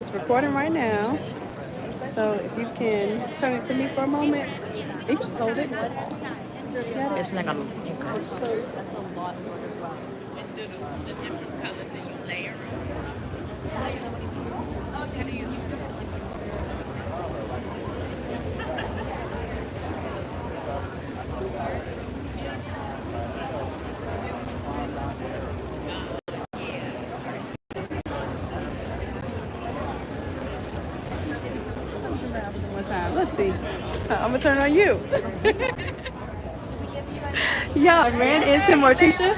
It's recording right now. So if you can turn it to me for a moment, you can just hold it. Got It's it? like a That's a lot of work as well. And do the different colors that you layer. How do you? One time. Let's see. I'm gonna turn on you. Yeah, I ran into Morticia.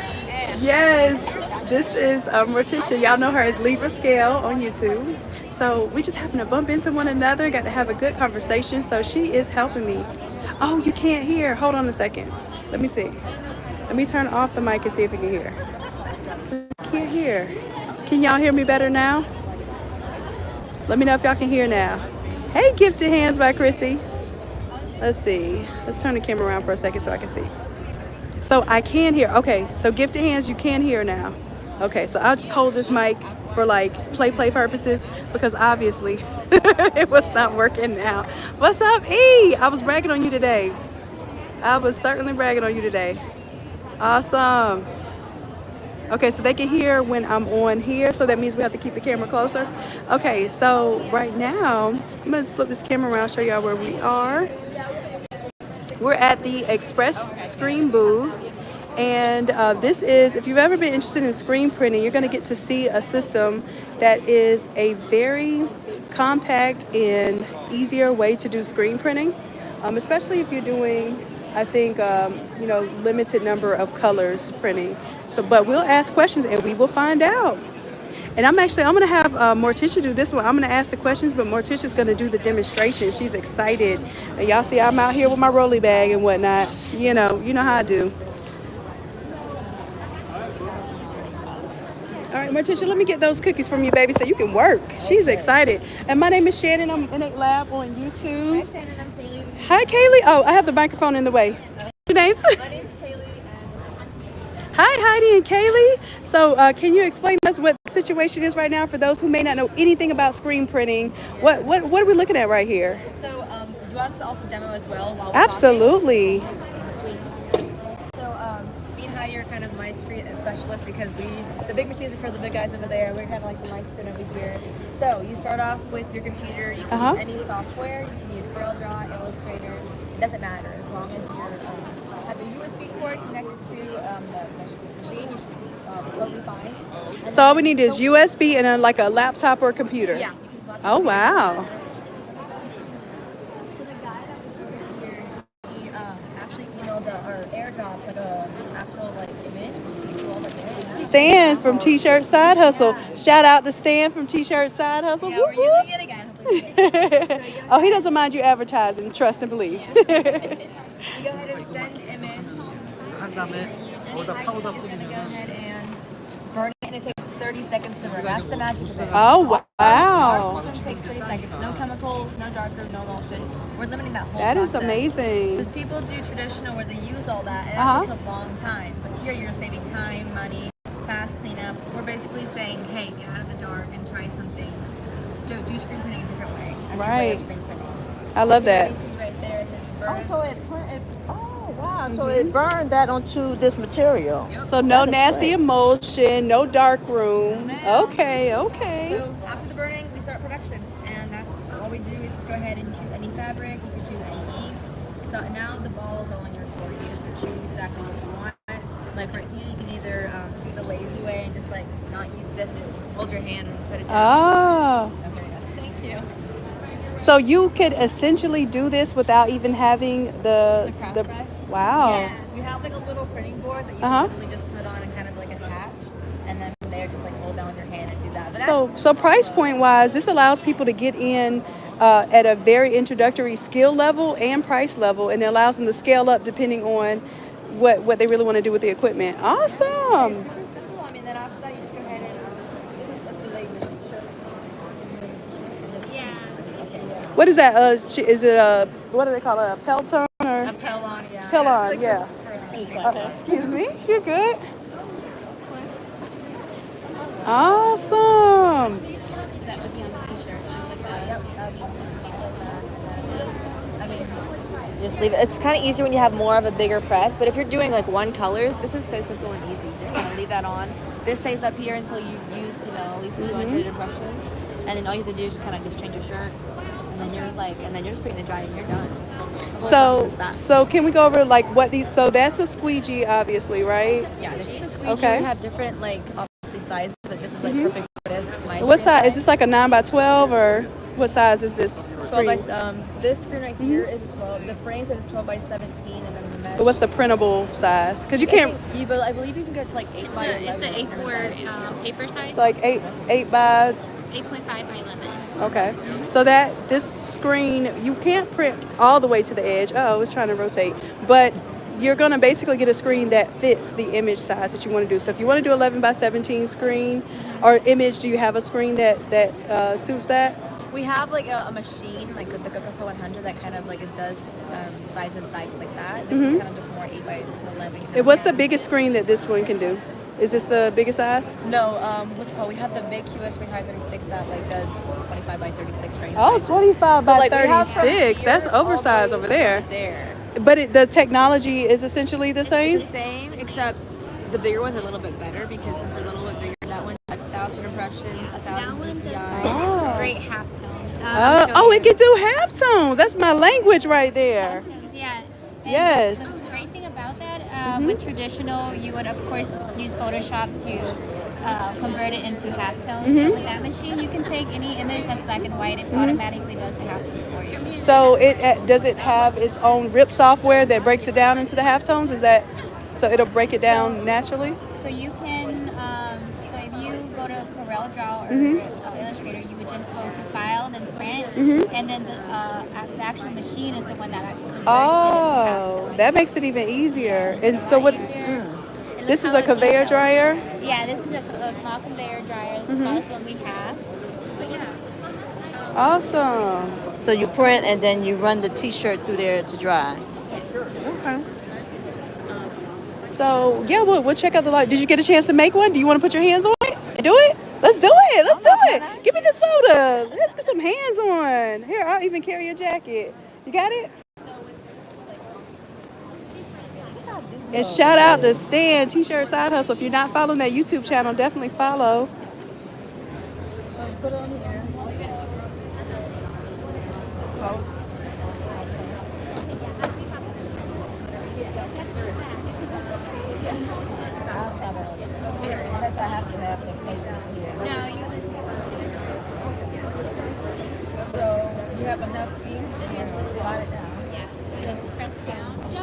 Yes, this is Morticia. Y'all know her as Libra Scale on YouTube. So we just happened to bump into one another, got to have a good conversation. So she is helping me. Oh, you can't hear. Hold on a second. Let me see. Let me turn off the mic and see if you can hear. Can't hear. Can y'all hear me better now? Let me know if y'all can hear now. Hey, Gifted Hands by Chrissy. Let's see. Let's turn the camera around for a second so I can see. So I can hear. Okay, so Gifted Hands, you can hear now. Okay, so I'll just hold this mic for like play purposes because obviously it was not working now. What's up, E? I was bragging on you today. I was certainly bragging on you today. Awesome. Okay, so they can hear when I'm on here, so that means we have to keep the camera closer. Okay, so right now, I'm gonna flip this camera around, show y'all where we are. We're at the Express Screen booth, and this is, if you've ever been interested in screen printing, you're gonna get to see a system that is a very compact and easier way to do screen printing, especially if you're doing, I think, limited number of colors printing. So, but we'll ask questions and we will find out. And I'm gonna have Morticia do this one. I'm gonna ask the questions, but Morticia's gonna do the demonstration. She's excited. And y'all see I'm out here with my rolly bag and whatnot. You know how I do. All right, Morticia, let me get those cookies from you, baby, so you can work. She's excited. And my name is Shannon. I'm Innate Lab on YouTube. Hi Shannon, I'm Kaylee. Hi, Kaylee. Oh, I have the microphone in the way. Your names? My name's Kaylee. Hi, Heidi and Kaylee. So, can you explain to us what the situation is right now for those who may not know anything about screen printing? What are we looking at right here? So, do you want us to also demo as well while we're Absolutely. talking? So, me and Heidi are kind of my screen specialists because the big machines are for the big guys over there. We're kind of like the mice screen over here. So, you start off with your computer. You can use any software. You can use CorelDRAW, Illustrator. It doesn't matter as long as you have a USB cord connected to the machine. You should totally fine. So all we need is USB and like a laptop or a computer. Yeah. You can plug Oh, it in. wow. So the guy that was over here, he actually emailed our airdrop like a actual like image. Stan from T-Shirt Side Hustle. Shout out to Stan from T-Shirt Side Hustle. Yeah, Whoop, we're whoop. using it again. Hopefully we get it. Oh, he doesn't mind you advertising. Trust and believe. You go ahead and send image. 한 다음에 거기다 파우더 He's gonna go 뿌리면 ahead and burn it, and it takes 30 seconds to burn. That's the magic of it. Oh, Our wow. system takes 30 seconds. No chemicals, no darker, no emulsion. We're limiting that whole That is process. amazing. Because people do traditional where they use all that, and Uh-huh. that takes a long time. But here you're saving time, money, fast cleanup. We're basically saying, hey, get out of the dark and try something. Do screen printing a different way. A new way of Right. screen printing. I love You that. can see right there, it says burn. Also oh wow, so it burned that onto this material. So no That is nasty great. emulsion, no dark room. Okay, okay. So after the burning, we start production, and that's all we do is just go ahead and choose any fabric. You can choose any ink. So now the ball is all in your court. You just have to choose exactly what you want. Like right here, you can either do the lazy way and just like not use this, and just hold your hand and put it down. Oh. Okay, thank you. So you could essentially do this without even having The craft press. Wow. Yeah, you have like a little printing board that you Uh-huh. can literally just put on and kind of like attach, and then from there just like hold down with your hand and do that. But So price point wise, this allows people to get in at a very introductory skill level and price level, and it allows them to scale up depending on what they really want to do with the equipment. It's Awesome. super simple. I mean, then after that, you just go ahead and this is the latest shirt. Yeah. What is that? Is it a, what do they call it? A Pelton or? A Pelon, yeah. Pelon, Like yeah. Excuse me. You're good. Awesome. That would be on the t-shirt. just leave it. It's kind of easier when you have more of a bigger press, but if you're doing like one color, this is so simple and easy. Just kind of leave that on. This stays up here until you've used, at least 200 impressions, and then all you have to do is just kind of change your shirt, and then you're just putting the dry and you're done. So can we go over like what these? So that's a squeegee, obviously, right? Yeah, this is a squeegee. Okay. We have different obviously sizes, but this is perfect for this. What size is this? Like a 9x12 or what size is this 12 screen? by this screen right here is 12. The frame says 12 by 17, and then the mesh. But what's the printable size? Because you can't. I believe you can go to like 8 by 11. It's an A4 paper size. It's like 8 by 8.5 by 11. Okay, so this screen, you can't print all the way to the edge. Oh, it's trying to rotate. But you're going to basically get a screen that fits the image size that you want to do. So if you want to do 11 by 17 screen or image, do you have a screen that suits that? We have like a machine, like the GoPro 100, that kind of like it does sizes like that. This is kind of just more 8 by 11. And what's the biggest screen that this one can do? Is this the biggest size? No, what's it called? We have the big QS 3536 that like does 25 by 36 frame Oh, sizes. 25 by we have from 36. That's here all the oversized way over there. There. But the technology is essentially the same? It's the same, except the bigger ones are a little bit better because since they're a little bit bigger, that one has 1,000 impressions, 1,000 That one does Oh. great half tones. It can do halftones. That's my language right there. Halftones, yeah. And Yes. The great thing about that, with traditional, you would of course use Photoshop to convert it into halftones. But with that machine, you can take any image that's black and white. It automatically does the halftones for you. So does it have its own RIP software that breaks it down into the halftones? Is that so it'll break it down naturally? So you can, so if you go to Corel Draw or Illustrator, you would just go to File, then Print, and then the actual machine is the one that converts it into halftones. That makes it even easier. And so what? Easier. This is a conveyor dryer. Yeah, this is a small conveyor dryer. It's the smallest one we have. But yeah. Awesome. So you print and then you run the T-shirt through there to dry. Yes. Okay. So yeah, we'll check out the light. Did you get a chance to make one? Do you want to put your hands on it? Do it. Let's do it. Let's do it. Give me the soda. Let's get some hands on. Here, I'll even carry your jacket. You got it? And shout out to Stan T-shirt Side Hustle. If you're not following that YouTube channel, definitely follow. Put it on here. Unless I have to have the pages here. No, you So you have enough ink and then slide it down. just press down. So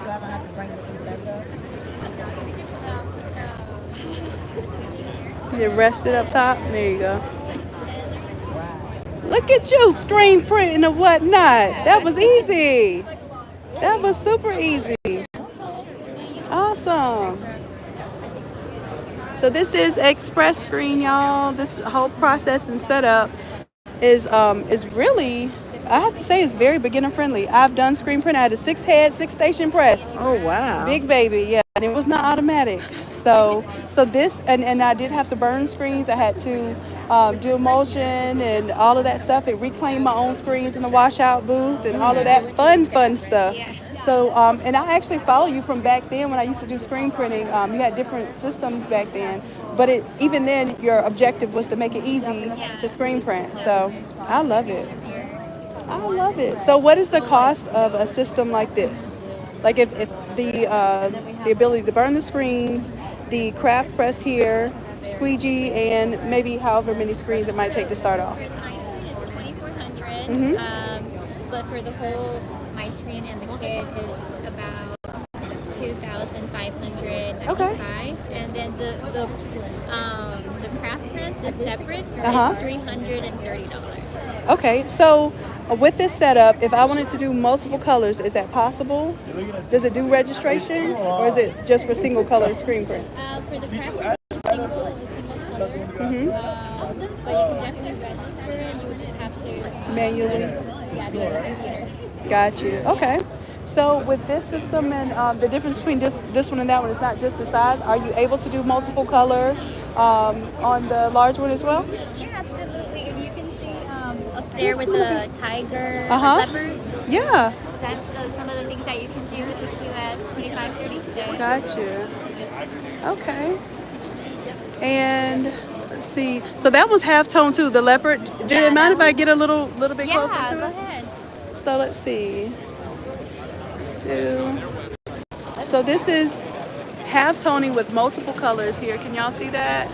I don't have to bring the ink back up. You rest it up top. There you go. Look at you, screen printing and whatnot. That was easy. That was super easy. Awesome. So this is Express Screen, y'all. This whole process and setup is really, I have to say, it's very beginner friendly. I've done screen print. I had a 6-head, 6-station press. Oh wow. Big baby, yeah. And it was not automatic. So this, and I did have to burn screens. I had to do emulsion and all of that stuff, and reclaim my own screens in the washout booth and all of that fun stuff. So, and I actually follow you from back then when I used to do screen printing. You had different systems back then, but even then your objective was to make it easy to screen print. So I love it. I love it. So what is the cost of a system like this? Like if the ability to burn the screens, the craft press here, squeegee, and maybe however many screens it might take to start off. For the my screen, it's $2,400. But for the whole my screen and the kit, it's about $2,595. Okay. And then the craft press is separate. Uh-huh. It's $330. Okay, so with this setup, if I wanted to do multiple colors, is that possible? Does it do registration, or is it just for single color screen prints? For the craft press, it's a single color. But you can definitely register it. You would just have to Manually? Yeah, be on the computer. Got you. Okay. So with this system and the difference between this one and that one is not just the size. Are you able to do multiple color on the large one as well? Yeah, absolutely. If there That's with cool. the tiger, Uh-huh. leopard. Yeah. That's some of the things that you can do with the QS 2536. Gotcha. Okay. And let's see. So that was half tone too. The leopard. Do Yeah, it mind that if I one- get a little bit closer Yeah, to go it? ahead. So let's see. Let's do. So this is half toning with multiple colors here. Can y'all see that?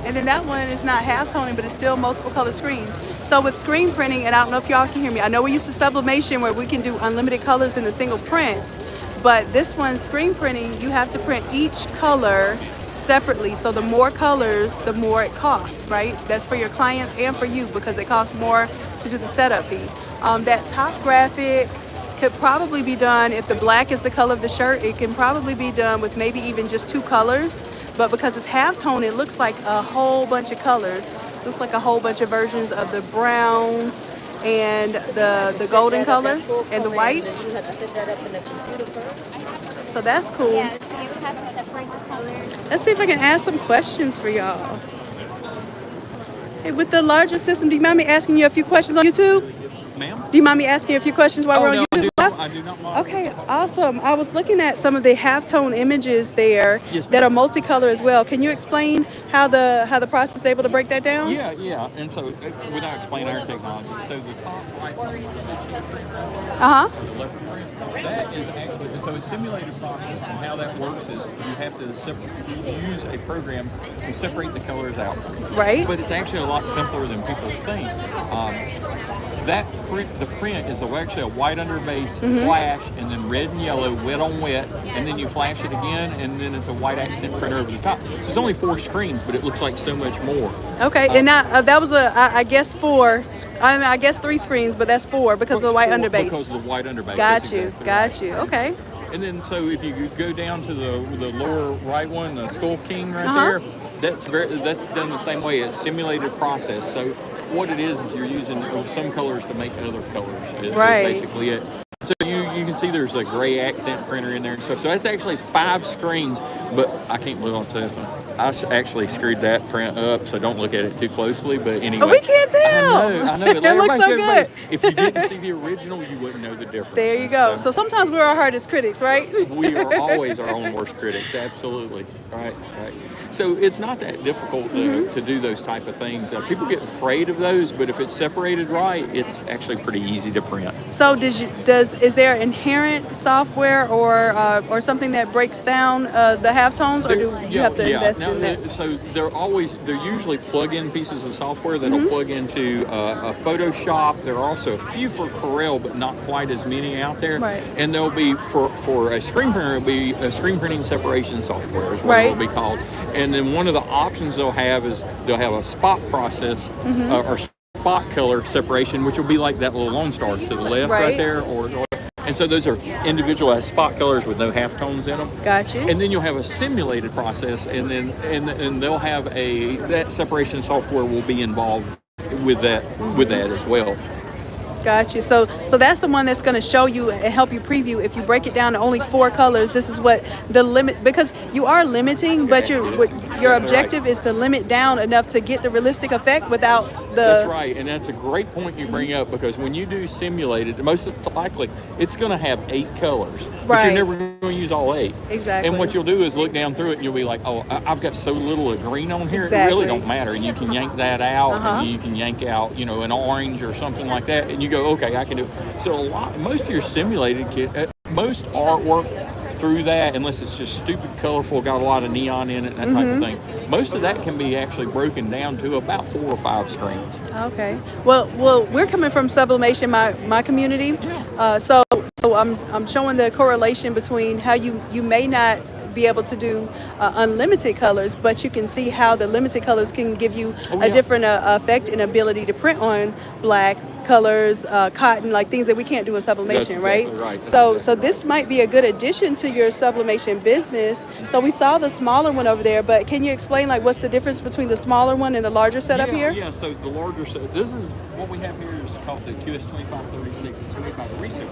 And then that one is not half toning, but it's still multiple color screens. So with screen printing, and I don't know if y'all can hear me, I know we're used to sublimation where we can do unlimited colors in a single print, but this one, screen printing, you have to print each color separately. So the more colors, the more it costs, right? That's for your clients and for you because it costs more to do the setup fee. That top graphic could probably be done, if the black is the color of the shirt, it can probably be done with maybe even just 2 colors. But because it's half tone, it looks like a whole bunch of colors. Looks like a whole bunch of versions of the browns and the golden colors and the white. You have to set that up in the computer first. So that's cool. Yeah, so you would have to separate the colors. Let's see if I can ask some questions for y'all. Hey, with the larger system, do you mind me asking you a few questions on YouTube? Ma'am? Do you mind me asking you a few questions while we're on YouTube? I do not mind. Okay, awesome. I was looking at some of the halftone images there Yes, that ma'am. are multicolor as well. Can you explain how the process is able to break that down? Yeah. And so, without explaining our technology, so the top right Uh-huh. the left print, that is actually, so it's simulated process, and how that works is you have to use a program to separate the colors out. Right. But it's actually a lot simpler than people think. That print, the print is actually a white underbase, flash, and then red and yellow, wet on wet, and then you flash it again, and then it's a white accent printer over the top. So it's only 4 screens, but it looks like so much more. Okay, and now that was I guess 4. I guess 3 screens, but that's 4 because of the white underbase. Because of the white underbase. Got that's you. exactly Got right. you. Okay. And then, so if you go down to the lower right one, the Skull King right there, that's done the same way. It's simulated process. So what it is you're using some colors to make other colors. Is basically it. So you can see there's a gray accent printer in there and stuff. So that's actually 5 screens, but I can't believe I'm saying this. I actually screwed that print up, so don't look at it too closely. But anyway, We can't tell. I know. It looks so good. If you didn't see the original, you wouldn't know the difference. There you go. So sometimes we're our hardest critics, right? We are always our own worst critics. Absolutely. Right. So it's not that difficult to do those type of things. People get afraid of those, but if it's separated right, it's actually pretty easy to print. So is there inherent software or something that breaks down the halftones, or do you have to invest in that? So they're usually plug-in pieces of software that'll plug into a Photoshop. There are also a few for Corel, but not quite as many out there. Right. And there'll be for a screen printer, it'll be a screen printing separation software is what it'll be called. And then one of the options they'll have is they'll have a spot process or spot color separation, which will be like that little Lone Star to the left right there. And so those are individual spot colors with no halftones in them. Gotcha. And then you'll have a simulated process, and then and they'll have that separation software will be involved with that as well. Got you. So that's the one that's going to show you and help you preview. If you break it down to only 4 colors, this is what the limit, because you are limiting, but your objective is to limit down enough to get the realistic effect without the... That's right, and that's a great point you bring up, because when you do simulated, most likely it's going to have 8 colors, but you're never going to use all 8. Exactly. And what you'll do is look down through it and you'll be like, oh, I've got so little of green on here, Exactly. it really don't matter. And you can yank that out, and you can yank out, an orange or something like that, and you go, okay, I can do it. So most of your simulated most artwork through that, unless it's just stupid colorful, got a lot of neon in it, that type of thing, most of that can be actually broken down to about 4 or 5 screens. Okay. Well, we're coming from sublimation, my community. Yeah. So I'm showing the correlation between how you may not be able to do unlimited colors, but you can see how the limited colors can give you a different effect and ability to print on black colors, cotton, like things that we can't do in sublimation, That's exactly right. So this might be a good addition to your sublimation business. So we saw the smaller one over there, but can you explain what's the difference between the smaller one and the larger setup here? Yeah, so the larger set, this is what we have here is called the QS2536. It's made by the Riso.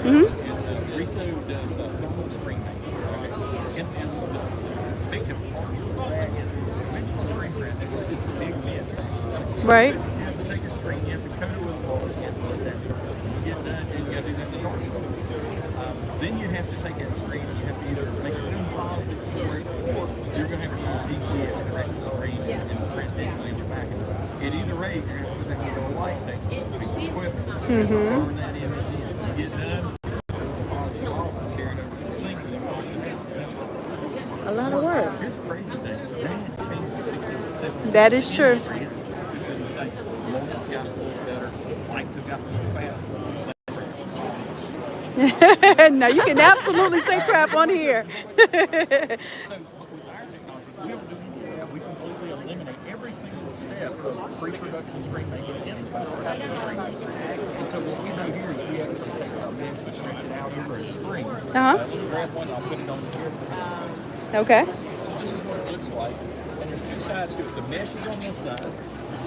And this Riso does thermal screen making, right? And the big part of that is screen print. It's a big miss. Right. You have to take a screen, you have to coat it with water, you have to let that get done, and you got to do that in the dark mode. Then you have to take that screen and you have to either make a film positive for it, or you're going to have to use DTS to correct the screen and print digitally in your packet. In either way, you're going to have to put that into a light tank, piece of equipment, burn that image, you get done, positive off, and carry it over to the sink, and then wash it. A lot of work. Here's the crazy thing. That changes the 60, That is true. because you say, motion's got a little better, lights have got a little fast. No, you can absolutely say crap on here. So, but with our technology, we don't do any of that. We completely eliminate every single step of pre-production screen making and post-production screen making. And so what we do here is we actually take our mesh and stretch it out over a screen. Let me grab one, I'll put it on here. Okay. So this is what it looks like. And there's two sides to it. The mesh is on this side,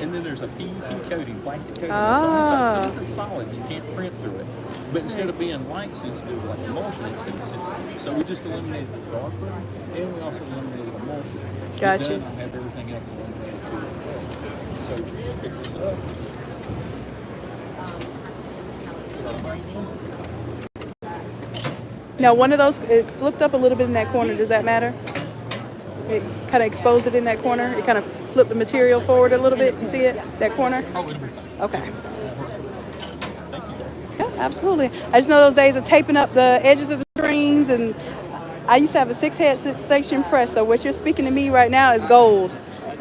and then there's a PET coating, plastic coating that's on this side. So this is solid. You can't print through it. But instead of being light sensitive like emulsion, it's heat sensitive. So we just eliminated the dark room, and we also eliminated emulsion. Gotcha. Then I have everything else eliminated too. So let's pick this up. Now, one of those, it flipped up a little bit in that corner. Does that matter? It kind of exposed it in that corner. It kind of flipped the material forward a little bit. You see it? That corner? Oh, it'll be fine. Okay. Thank you. Yeah, absolutely. I just know those days of taping up the edges of the screens, and I used to have a 6-head 6-station press. So what you're speaking to me right now is gold. We're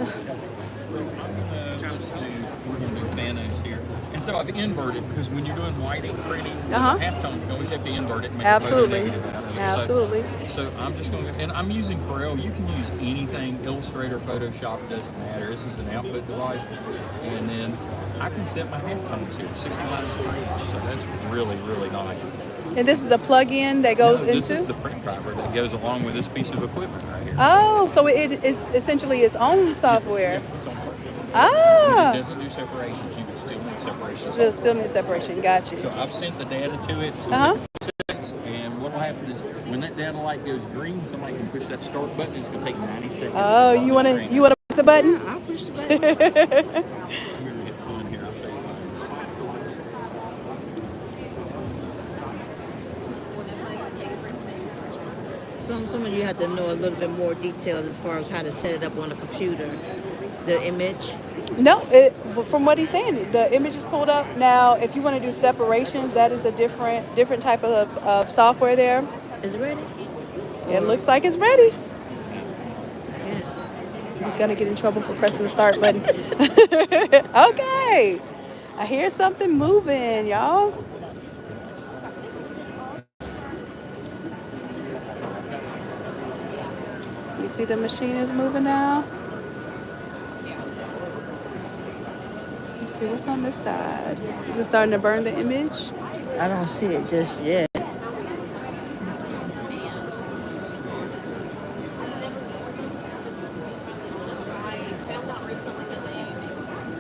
going to do Thanos here. And so I've inverted because when you're doing white ink printing, halftone, you always have to invert it and make Absolutely. a photo negative out of it. Absolutely. So I'm just going to, and I'm using Corel. You can use anything, Illustrator, Photoshop, it doesn't matter. This is an output device. And then I can set my halftones here, 60 lines per inch. So that's really, really nice. And this is a plug-in that goes into? This is the print driver that goes along with this piece of equipment right here. Oh, so it is essentially its own software. Yeah, it's on software. Ah. It doesn't do separations. You can still make separations. Still need separation. Got you. So I've sent the data to it. It's going to take 4 seconds, and what will happen is when that data light goes green, somebody can push that start button. It's going to take 90 seconds. Oh, you want to push the button? I'll push the button. We're going to get fun here. I'll show you. Some of you have to know a little bit more detail as far as how to set it up on a computer. The image. No, from what he's saying, the image is pulled up. Now, if you want to do separations, that is a different type of software there. Is it ready? It looks like it's ready. Yes. You're going to get in trouble for pressing the start button. Okay. I hear something moving, y'all. You see the machine is moving now? Let's see what's on this side. Is it starting to burn the image? I don't see it just yet.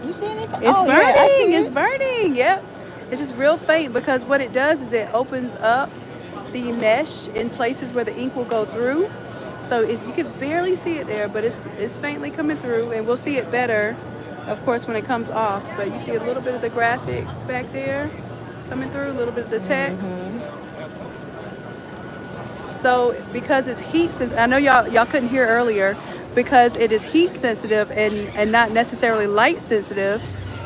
You see anything? It's burning. Yeah, I see It's it. burning. Yep. It's just real faint because what it does is it opens up the mesh in places where the ink will go through. So you can barely see it there, but it's faintly coming through, and we'll see it better, of course, when it comes off. But you see a little bit of the graphic back there coming through, a little bit of the text. So because it's heat sensitive, I know y'all couldn't hear earlier, because it is heat sensitive and not necessarily light sensitive,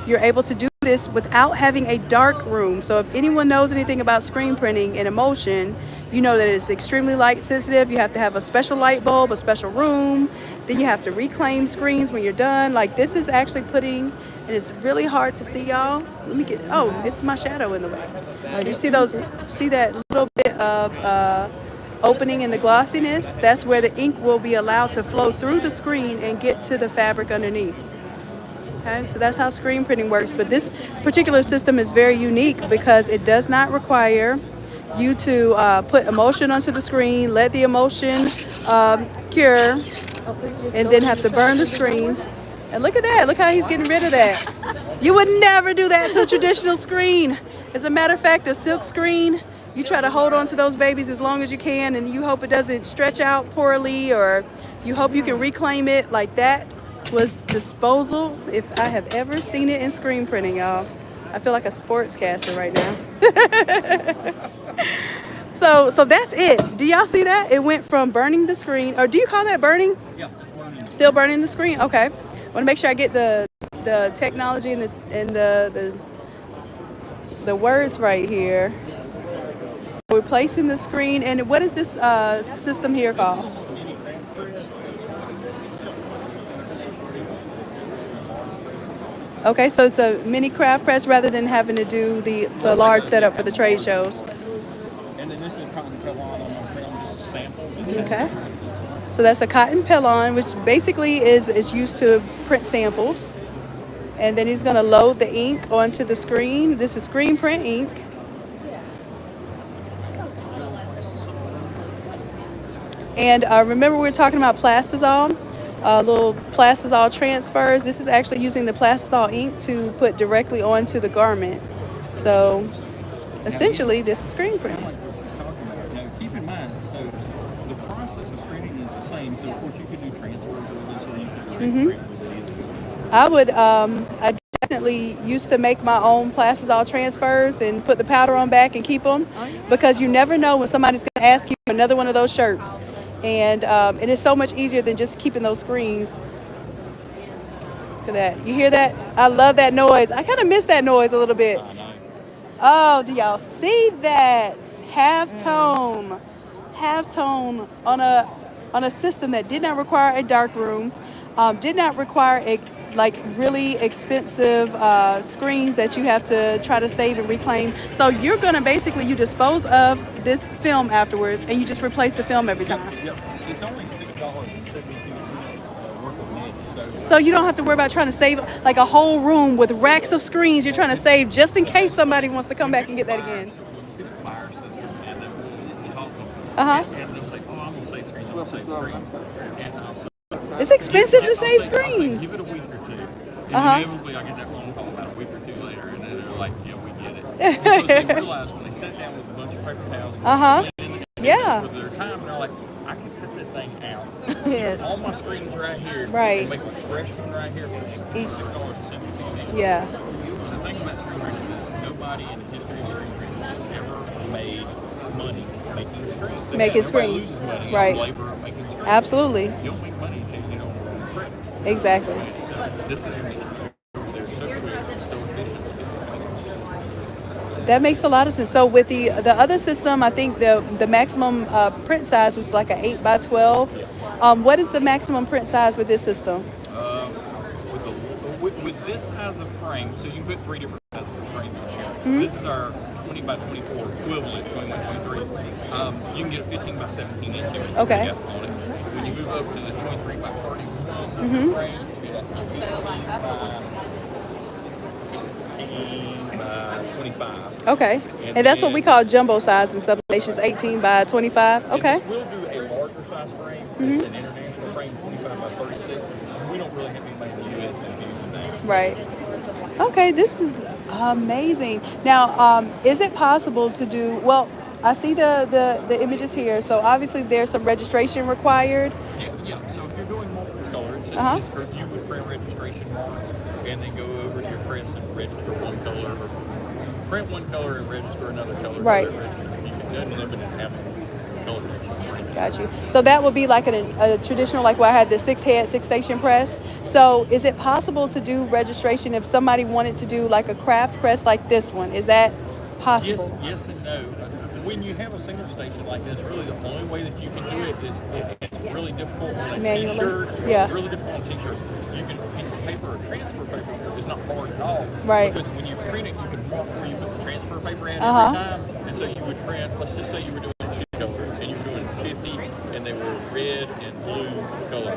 you're able to do this without having a dark room. So if anyone knows anything about screen printing and emulsion, you know that it's extremely light sensitive. You have to have a special light bulb, a special room. Then you have to reclaim screens when you're done. Like this is actually putting, and it's really hard to see, y'all. Let me get, oh, it's my shadow in the way. You see that little bit of opening in the glossiness? That's where the ink will be allowed to flow through the screen and get to the fabric underneath. Okay, so that's how screen printing works. But this particular system is very unique because it does not require you to put emulsion onto the screen, let the emulsion cure, and then have to burn the screens. And look at that. Look how he's getting rid of that. You would never do that to a traditional screen. As a matter of fact, a silk screen, you try to hold on to those babies as long as you can, and you hope it doesn't stretch out poorly, or you hope you can reclaim it. Like that was disposal, if I have ever seen it in screen printing, y'all. I feel like a sportscaster right now. So that's it. Do y'all see that? It went from burning the screen, or do you call that burning? Yeah, it's burning. Still burning the screen? Okay. I want to make sure I get the technology and the words right here. So we're placing the screen, and what is this system here called? Okay, so it's a mini craft press rather than having to do the large setup for the trade shows. And then this is cotton pillon. I'm going to print just a sample. Okay. So that's a cotton pillon, which basically is used to print samples. And then he's going to load the ink onto the screen. This is screen print ink. And remember we were talking about plastisol, little plastisol transfers. This is actually using the plastisol ink to put directly onto the garment. So essentially this is screen printing. Now keep in mind, so the process of screening is the same. So of course you could do transfers with this, or you could print with it. I definitely used to make my own plastisol transfers and put the powder on back and keep them, because you never know when somebody's going to ask you for another one of those shirts. And it's so much easier than just keeping those screens. Look at that. You hear that? I love that noise. I kind of miss that noise a little bit. Oh, do y'all see that? Halftone on a system that did not require a dark room, did not require a really expensive screens that you have to try to save and reclaim. So you're gonna basically, you dispose of this film afterwards, and you just replace the film every time. Yep. It's only $6.72 worth of niche. So you don't have to worry about trying to save like a whole room with racks of screens you're trying to save just in case somebody wants to come back and get that again. Uh-huh. And they'll say, oh, I'm gonna save screens, I'm gonna save screens. And I'll say, It's expensive to save I'll say, screens. give it a week or two. And inevitably I get that phone call about a week or two later, and then they're like, yeah, we get it. Because they realize when they sit down with a bunch of paper towels, Yeah. with their time, they're like, I can cut this thing out. Yeah. All my screens right here. Right. And make a fresh one right here for Each. $6.72. Yeah. The thing about screen printing is nobody in the history of screen printing has ever made money making screens. Making Everybody screens. loses money Right. on labor of making screens. Absolutely. You don't make money until you don't print. Exactly. So this is they're so quick, so efficient. That makes a lot of sense. So with the other system, I think the maximum print size was like an 8x12. What is the maximum print size with this system? With this size of frame, so you can put 3 different sizes of frames on here. This is our 20x24 equivalent, 21-23. You can get a 15x17 inch Okay. on it. When you move up to the 23x30 frames, you get a 18x25. Okay. And that's what we call jumbo size in some stations, 18x25. Okay. We'll do a larger size frame. It's an international frame, 25x36. We don't really have anybody in the U.S. that's using that. Right. Okay, this is amazing. Now, is it possible to do, well, I see the images here, so obviously there's some registration required. Yeah. So if you're doing multiple colors, in this group, you would print registration marks and then go over to your press and register one color, or print one color and register another color. Right. You can unlimited having color registration. Got you. So that would be like a traditional, like where I had the 6-head, 6-station press. So is it possible to do registration if somebody wanted to do like a craft press like this one? Is that possible? Yes and no. When you have a single station like this, really the only way that you can do it is it's really difficult on a Manually? t-shirt. Yeah. It's really difficult on t-shirts. You can a piece of paper or transfer paper is not hard at all. Right. Because when you print it, you can mark where you put the transfer paper in every time. And so you would print, let's just say you were doing 2 colors and you were doing 50 and they were red and blue color.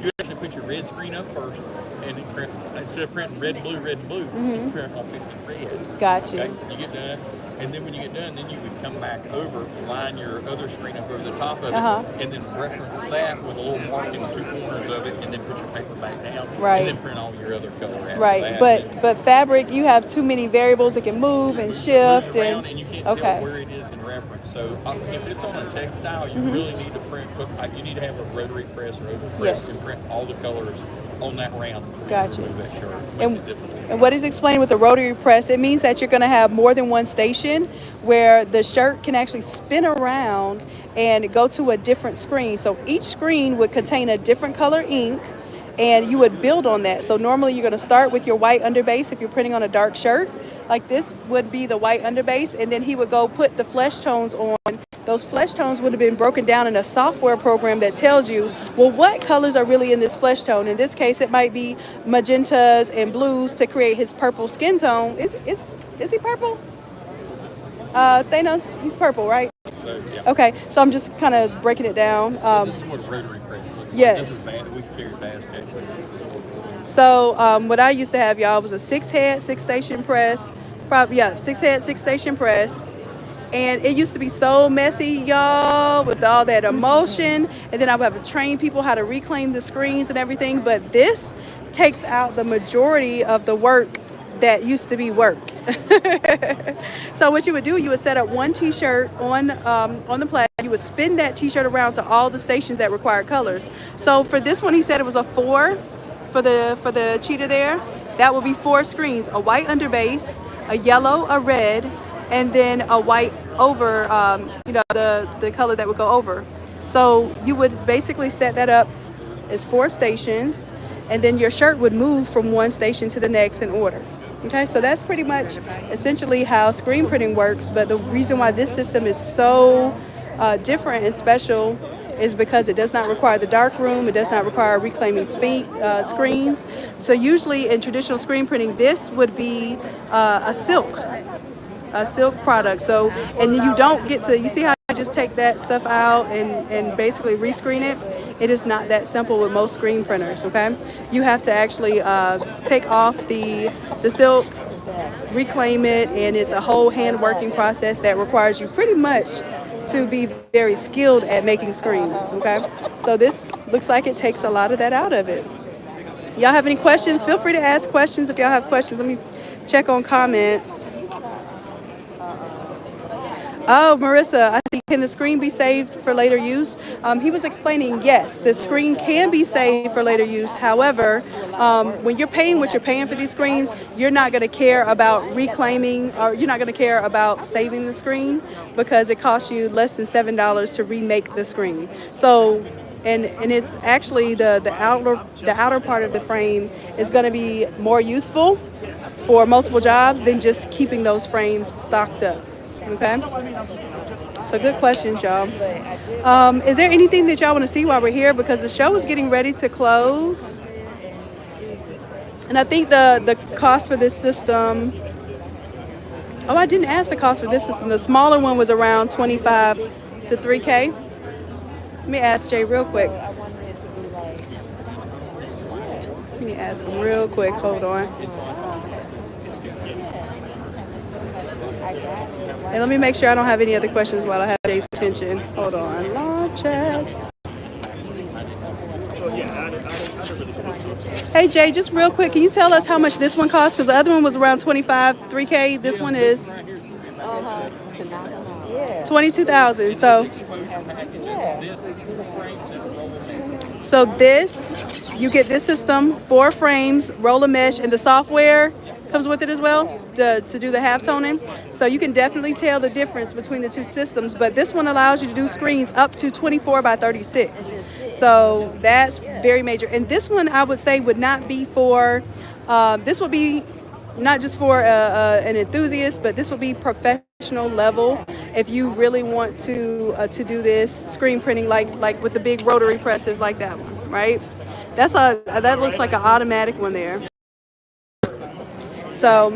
You actually put your red screen up first and then print, instead of printing red and blue, you print all 50 red. Got you. Okay? You get done. And then when you get done, then you would come back over, line your other screen up over the top of it, and then reference that with a little mark in the 2 corners of it, and then put your paper back down, Right. and then print all your other color after Right, that. but fabric, you have too many variables that can move and shift, Move around, and you can't okay. tell where it is in reference. So if it's on a textile, you really need to print. You need to have a rotary press or oval press Yes. to print all the colors on that round. Gotcha. Move that shirt. And what is explained with the rotary press, it means that you're going to have more than one station where the shirt can actually spin around and go to a different screen. So each screen would contain a different color ink, and you would build on that. So normally you're going to start with your white underbase if you're printing on a dark shirt. Like this would be the white underbase, and then he would go put the flesh tones on. Those flesh tones would have been broken down in a software program that tells you, well, what colors are really in this flesh tone. In this case, it might be magentas and blues to create his purple skin tone. Is he purple? Thanos, he's purple, right? So, yeah. Okay, so I'm just kind of breaking it down. This is what a rotary press looks like. Yes. This is we carry fast case. So what I used to have, y'all, was a 6-head, 6-station press. Probably, yeah, 6-head, 6-station press. And it used to be so messy, y'all, with all that emulsion. And then I would have to train people how to reclaim the screens and everything. But this takes out the majority of the work that used to be work. So what you would do, you would set up one T-shirt on the plat. You would spin that T-shirt around to all the stations that required colors. So for this one, he said it was a 4 for the cheetah there. That would be 4 screens: a white underbase, a yellow, a red, and then a white over, the color that would go over. So you would basically set that up as 4 stations, and then your shirt would move from one station to the next in order. Okay, so that's pretty much essentially how screen printing works. But the reason why this system is so different and special is because it does not require the dark room. It does not require reclaiming screens. So usually in traditional screen printing, this would be a silk product. So, and you don't get to, you see how I just take that stuff out and basically rescreen it? It is not that simple with most screen printers, okay? You have to actually take off the silk, reclaim it, and it's a whole hand working process that requires you pretty much to be very skilled at making screens, okay? So this looks like it takes a lot of that out of it. Y'all have any questions? Feel free to ask questions if y'all have questions. Let me check on comments. Oh, Marissa, I see. Can the screen be saved for later use? He was explaining, yes, the screen can be saved for later use. However, when you're paying what you're paying for these screens, you're not going to care about reclaiming, or you're not going to care about saving the screen, because it costs you less than $7 to remake the screen. So, and it's actually the outer part of the frame is going to be more useful for multiple jobs than just keeping those frames stocked up. Okay, so good questions, y'all. Is there anything that y'all want to see while we're here? Because the show is getting ready to close, and I think the cost for this system, oh, I didn't ask the cost for this system. The smaller one was around $25 to $3K. Let me ask Jay real quick. Let me ask him real quick. Hold on. And let me make sure I don't have any other questions while I have Jay's attention. Hold on. Live chats. Hey Jay, just real quick, can you tell us how much this one costs? Because the other one was around $3K. This one is $22,000. So this, you get this system, 4 frames, roller mesh, and the software comes with it as well to do the half toning. So you can definitely tell the difference between the two systems, but this one allows you to do screens up to 24 by 36. So that's very major. And this one I would say would not be for, this would be not just for an enthusiast, but this would be professional level if you really want to do this screen printing like with the big rotary presses like that one, right? That looks like an automatic one there. So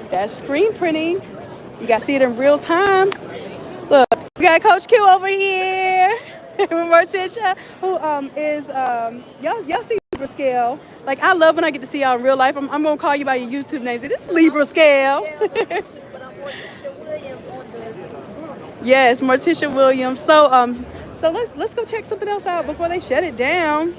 that's screen printing. You got to see it in real time. Look, we got Coach Q over here with Morticia, who is, y'all see Libra Scale. Like, I love when I get to see y'all in real life. I'm going to call you by your YouTube names. This is Libra Scale. Yes, Morticia Williams. So let's go check something else out before they shut it down.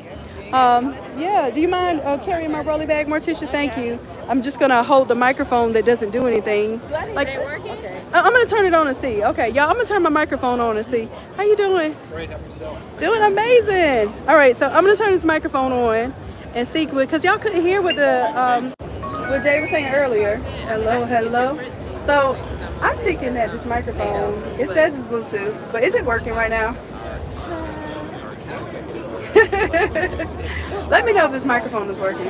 Yeah, do you mind carrying my rolly bag, Morticia? Thank you. I'm just gonna hold the microphone that doesn't do anything. Like, is it working? I'm gonna turn it on and see. Okay, y'all, I'm gonna turn my microphone on and see. How you doing? Great, how yourself? Doing amazing. All right, so I'm gonna turn this microphone on, and see, because y'all couldn't hear what what Jay was saying earlier. Hello, hello. So I'm thinking that this microphone, it says it's Bluetooth, but is it working right now? Let me know if this microphone is working.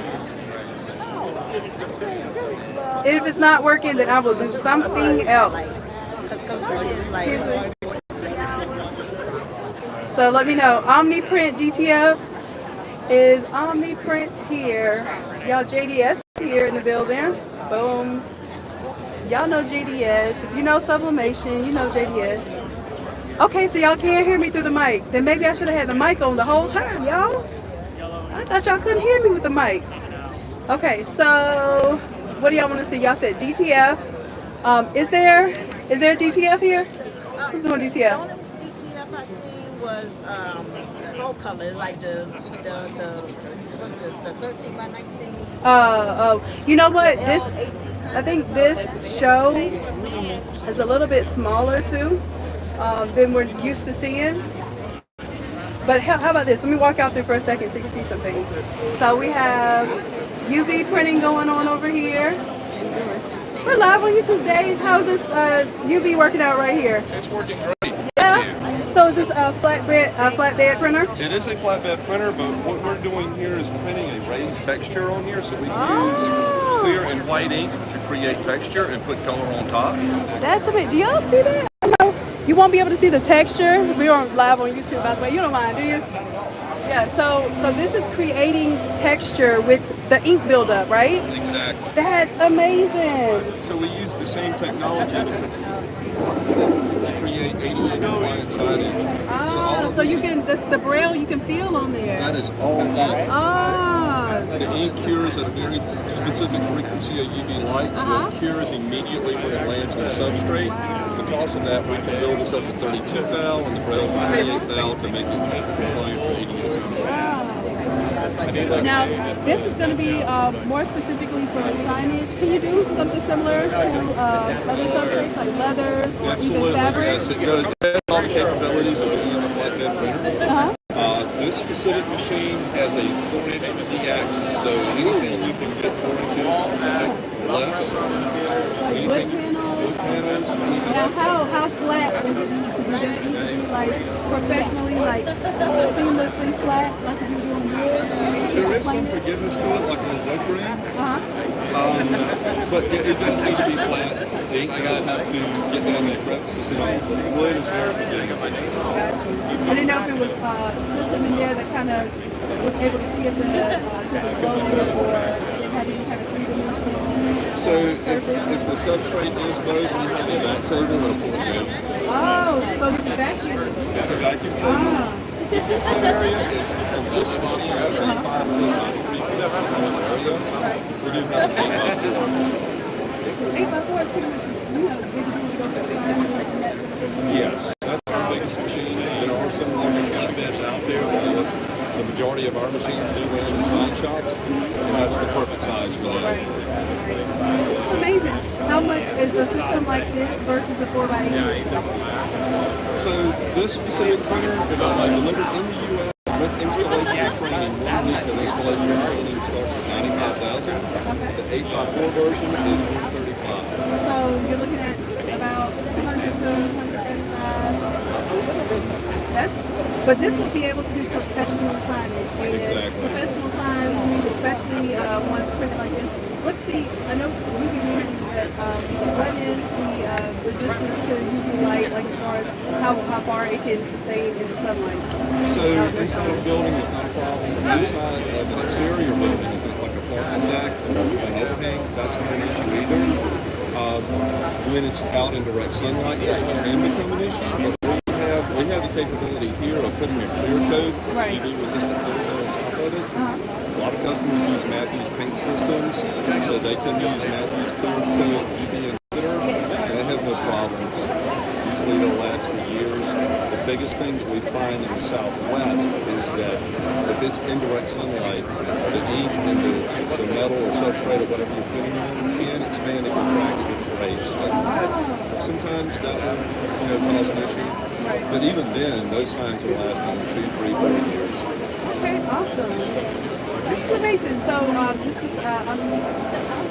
If it's not working, then I will do something else. Excuse me. So let me know. Omniprint DTF is Omniprint here. Y'all, JDS here in the building. Boom. Y'all know JDS. If you know sublimation, you know JDS. Okay, so y'all can't hear me through the mic. Then maybe I should have had the mic on the whole time, y'all. I thought y'all couldn't hear me with the mic. Okay, so what do y'all want to see? Y'all said DTF. Is there DTF here? Who's doing DTF? The only DTF I seen was pro color, like the 13 by 19. You know what? I think this show is a little bit smaller too than we're used to seeing. But how about this? Let me walk out there for a second so you can see some things. So we have UV printing going on over here. We're live on YouTube, Dave. How's this UV working out right here? It's working great. Yeah? So is this a flatbed printer? It is a flatbed printer, but what we're doing here is printing a raised texture on here, so we can use clear and white ink to create texture and put color on top. That's a bit. Do y'all see that? No, you won't be able to see the texture. We're live on YouTube, by the way. You don't mind, do you? Yeah. So this is creating texture with the ink buildup, right? Exactly. That's amazing. So we use the same technology to create ADA compliant signage. So you can the braille you can feel on there. That is all ink. The ink cures at a very specific frequency of UV light, so it cures immediately when it lands on the substrate. Because of that, we can build this up to 32 thou and the braille to 28 thou to make it compliant for ADA signage. Now, this is going to be more specifically for signage. Can you do something similar to other substrates like leathers or even fabric? Yes, it does. It has all the capabilities of being a flatbed printer. This specific machine has a 4-inch Z-axis, so anything you can get 4 inches less. Like wood panels? Now, how flat does it need to be? Does it need to be like professionally, like seamlessly flat, like if you're doing wood? There is some forgiveness to it, like on wood grain. But it does need to be flat. The ink does have to get down the crevices and all. Wood is very forgiving. I didn't know if it was a system in there that kind of was able to see if it was loaded or it had any kind of three-dimensional. So if the substrate is bowed, we have a vac table that'll pull it down. Oh, so it's a vacuum. It's a vacuum table. That area is from this machine is a 5 foot by 3 foot area. We do have an 8x4 is pretty much, big enough to go to the sign and that. Yes, that's our biggest machine. There are some other flatbeds out there. The majority of our machines do run in sign shops, and that's the perfect size for that. This is amazing. How much is a system like this versus a 4x8 system? So this specific printer delivered in the U.S. with installation and training. 1 week of installation and training starts at $95,000. The 8x4 version is $135,000. So you're looking at about 100 to 135. But this will be able to do professional signage. Exactly. Professional signs, especially ones printed like this. What's the, I know UV printing, but what is the resistance to UV light, like as far as how far it can sustain in the sunlight? So inside of a building is not a problem. Inside of an exterior building is like a parking deck or an overhang, that's not an issue either. When it's out in direct sunlight, it can become an issue. But we have the capability here of putting a clear coat, UV resistant clear coat on top of it. A lot of customers use Matthews paint systems, so they can use Matthews clear coat UV inhibitor, and they have no problems. Usually they'll last for years. The biggest thing that we find in the Southwest is that if it's indirect sunlight, the ink and the metal or substrate or whatever you're putting on can expand and contract at different rates. And sometimes that will cause an issue. But even then, those signs are lasting 2, 3, 4 years. Okay, awesome. This is amazing. question. So this is I'm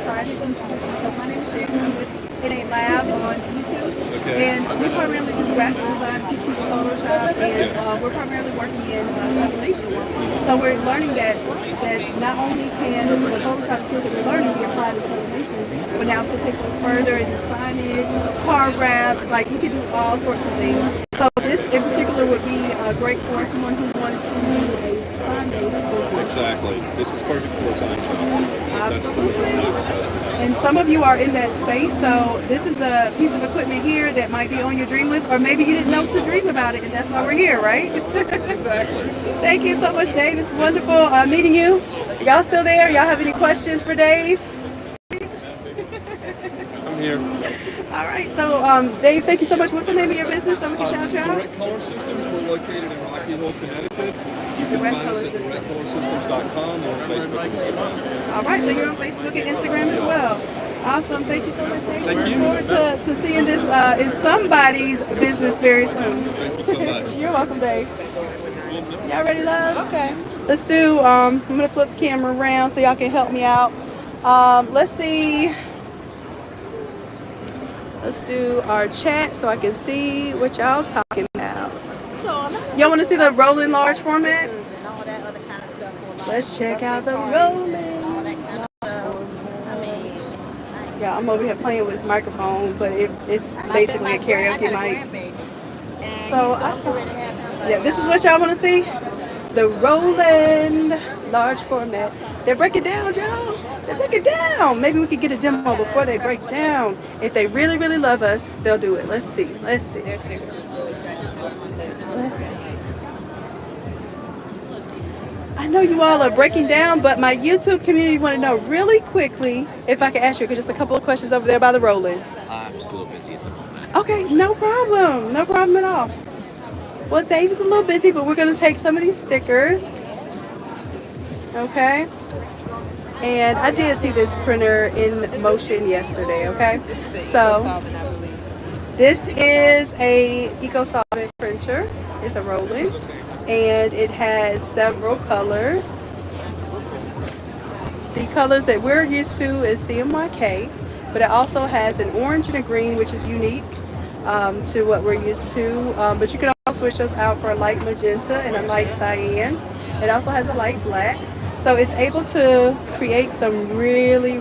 sorry, I didn't introduce myself. My name is Shanon. I'm with Innate Lab on YouTube, and we primarily do graphic design, teach people Photoshop, and we're primarily working in sublimation work. So we're learning that not only can the Photoshop skills that we're learning be applied in sublimation, but now we can take those further into signage, car wraps, like you can do all sorts of things. So this in particular would be great for someone who wanted to do a sign-based business. Exactly. This is perfect for a sign shop. Absolutely. And some of you are in that space, so this is a piece of equipment here that might be on your dream list, or maybe you didn't know to dream about it, and that's why we're here, right? Exactly. Thank you so much, Dave. It's wonderful meeting you. Y'all still there? Y'all have any questions for Dave? I'm here. All right, so Dave, thank you so much. What's the name of your business? So we can shout you out. Direct Color Systems. We're located in Rocky Hill, Connecticut. You can Direct find Color us at Systems. directcolorsystems.com or Facebook and Instagram. All right, so you're on Facebook and Instagram as well. Awesome. Thank you so much, Dave. Thank Look you. forward to seeing this in somebody's business very soon. Thank you so much. You're welcome, Dave. Y'all ready, loves? Okay. Let's do, I'm going to flip the camera around so y'all can help me out. Let's see. Let's do our chat so I can see what y'all talking about. Y'all want to see the rolling large format? And all that other kind of stuff. Let's check out the rolling. All that kind of stuff. I mean, Yeah, I'm over here playing with this microphone, but it's basically a karaoke mic. So I saw. Yeah, this is what y'all want to see? The rolling large format. They're breaking down, y'all. They're breaking down. Maybe we could get a demo before they break down. If they really, really love us, they'll do it. Let's see. Let's see. Let's see. I know you all are breaking down, but my YouTube community want to know really quickly if I can ask you just a couple of questions over there by the rolling. I'm still busy at the moment. Okay, no problem. No problem at all. Well, Dave is a little busy, but we're going to take some of these stickers. Okay. And I did see this printer in motion yesterday, okay? So this is a eco-solvent printer. It's a rolling, and it has several colors. The colors that we're used to is CMYK, but it also has an orange and a green, which is unique to what we're used to. But you can also switch those out for a light magenta and a light cyan. It also has a light black. So it's able to create some really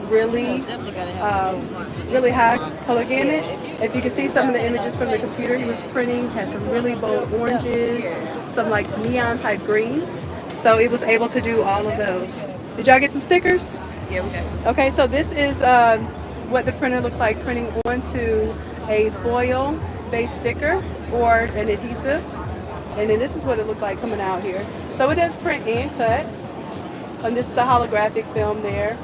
high color gamut. If you can see some of the images from the computer he was printing, had some really bold oranges, some like neon type greens. So it was able to do all of those. Did y'all get some stickers? Yeah, we got. Okay, so this is what the printer looks like printing onto a foil based sticker or an adhesive. And then this is what it looked like coming out here. So it does print and cut. And this is the holographic film there.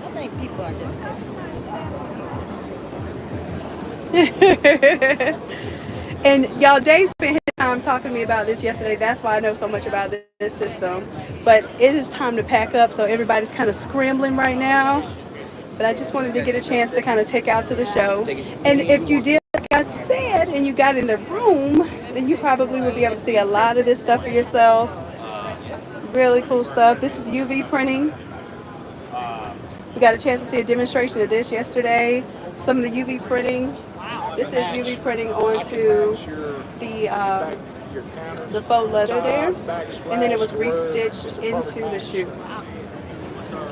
I think people are just And y'all, Dave spent his time talking to me about this yesterday. That's why I know so much about this system. But it is time to pack up, so everybody's kind of scrambling right now. But I just wanted to get a chance to kind of take out to the show. And if you did, like I said, and you got in the room, then you probably would be able to see a lot of this stuff for yourself. Really cool stuff. This is UV printing. We got a chance to see a demonstration of this yesterday. Some of the UV printing. This is UV printing onto the faux leather there, and then it was restitched into the shoe.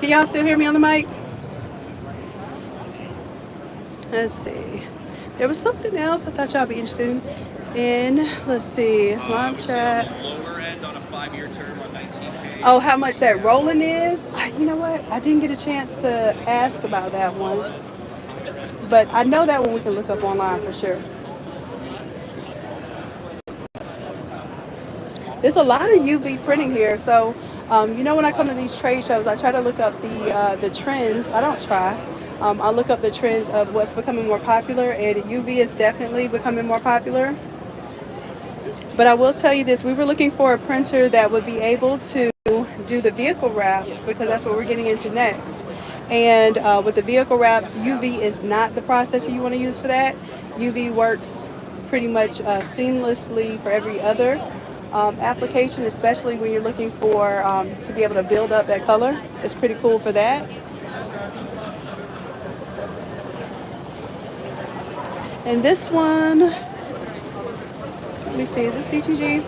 Can y'all still hear me on the mic? Let's see. There was something else I thought y'all be interested in. Let's see. Live chat. Lower end on a 5-year term on 19K. Oh, how much that rolling is? You know what? I didn't get a chance to ask about that one. But I know that one we can look up online for sure. There's a lot of UV printing here. So, you know, when I come to these trade shows, I try to look up the trends. I don't try. I look up the trends of what's becoming more popular, and UV is definitely becoming more popular. But I will tell you this, we were looking for a printer that would be able to do the vehicle wraps, because that's what we're getting into next. And with the vehicle wraps, UV is not the processor you want to use for that. UV works pretty much seamlessly for every other application, especially when you're looking for to be able to build up that color. It's pretty cool for that. And this one, let me see, is this DTG?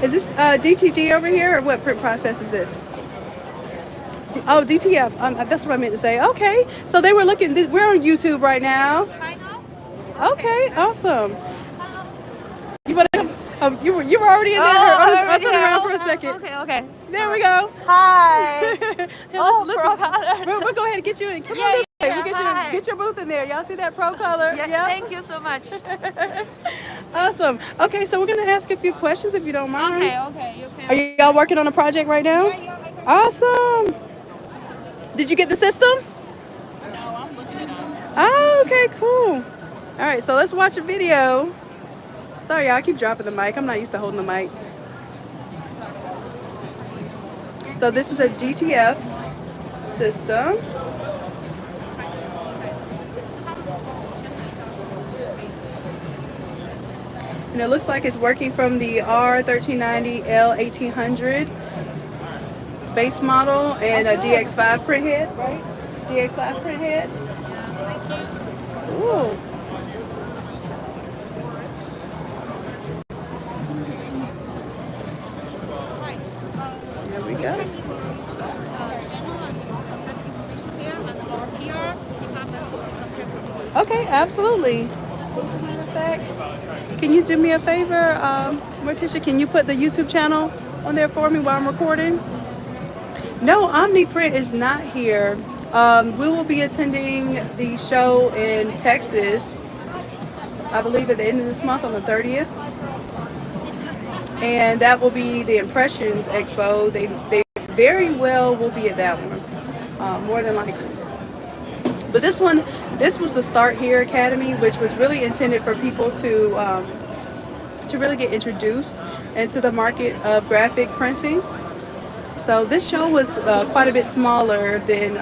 Is this DTG over here, or what print process is this? Oh, DTF. That's what I meant to say. Okay, so they were looking. We're on YouTube right now. Okay, awesome. You want to? Oh, you were already in there. I'll turn around for a second. Okay. There we go. Hi. Listen, we'll go ahead and get you in. Come on this way. We'll hi. get your booth in there. Y'all see that pro color? Yeah, thank you so much. Awesome. Okay, so we're gonna ask a few questions if you don't mind. Okay. You can. Are y'all working on a project right now? Awesome. Did you get the system? No, I'm looking it up. Oh, okay, cool. All right, so let's watch a video. Sorry, y'all, I keep dropping the mic. I'm not used to holding the mic. So this is a DTF system. And it looks like it's working from the R1390 L1800 base model and a DX5 print head, right? DX5 print head. Ooh. There we go. Okay, absolutely. Matter of fact, can you do me a favor, Morticia? Can you put the YouTube channel on there for me while I'm recording? No, Omniprint is not here. We will be attending the show in Texas, I believe at the end of this month on the 30th. And that will be the Impressions Expo. They very well will be at that one, more than likely. But this was the Start Here Academy, which was really intended for people to really get introduced into the market of graphic printing. So this show was quite a bit smaller than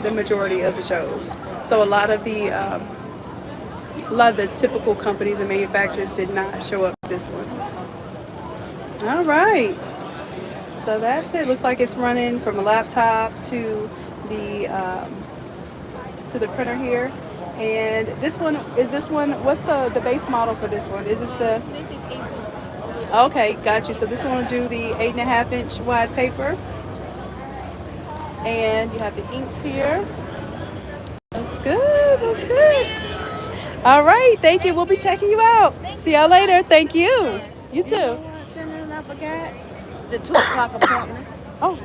the majority of the shows. So a lot of the typical companies and manufacturers did not show up this one. All right. So that's it. Looks like it's running from a laptop to the printer here. And this one, what's the base model for this one? Is this the? This is A4. Okay, got you. So this one will do the 8.5-inch wide paper. And you have the inks here. Looks good, looks good. All right, thank you. We'll be checking you out. See y'all later. Thank you. You too. Shanon, I forgot the 2 o'clock appointment. Oh,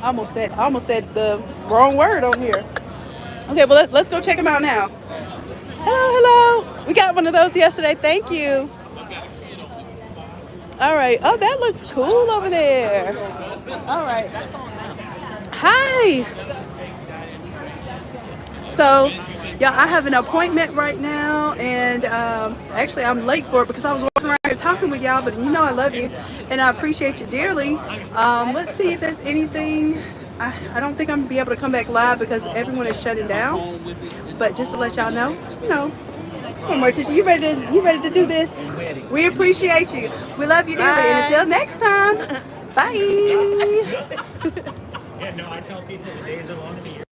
I almost said the wrong word on here. Okay, well, let's go check them out now. Hello. We got one of those yesterday. Thank you. All right. Oh, that looks cool over there. All right. Hi. So, yeah, I have an appointment right now, and actually I'm late for it because I was walking around here talking with y'all, but you know I love you, and I appreciate you dearly. Let's see if there's anything. I don't think I'm going to be able to come back live because everyone is shutting down, but just to let y'all know, you know. Hey, Morticia, you ready to do this? We appreciate you. We love you dearly. And until next time, bye. Yeah, no, I tell people the days are long in the year.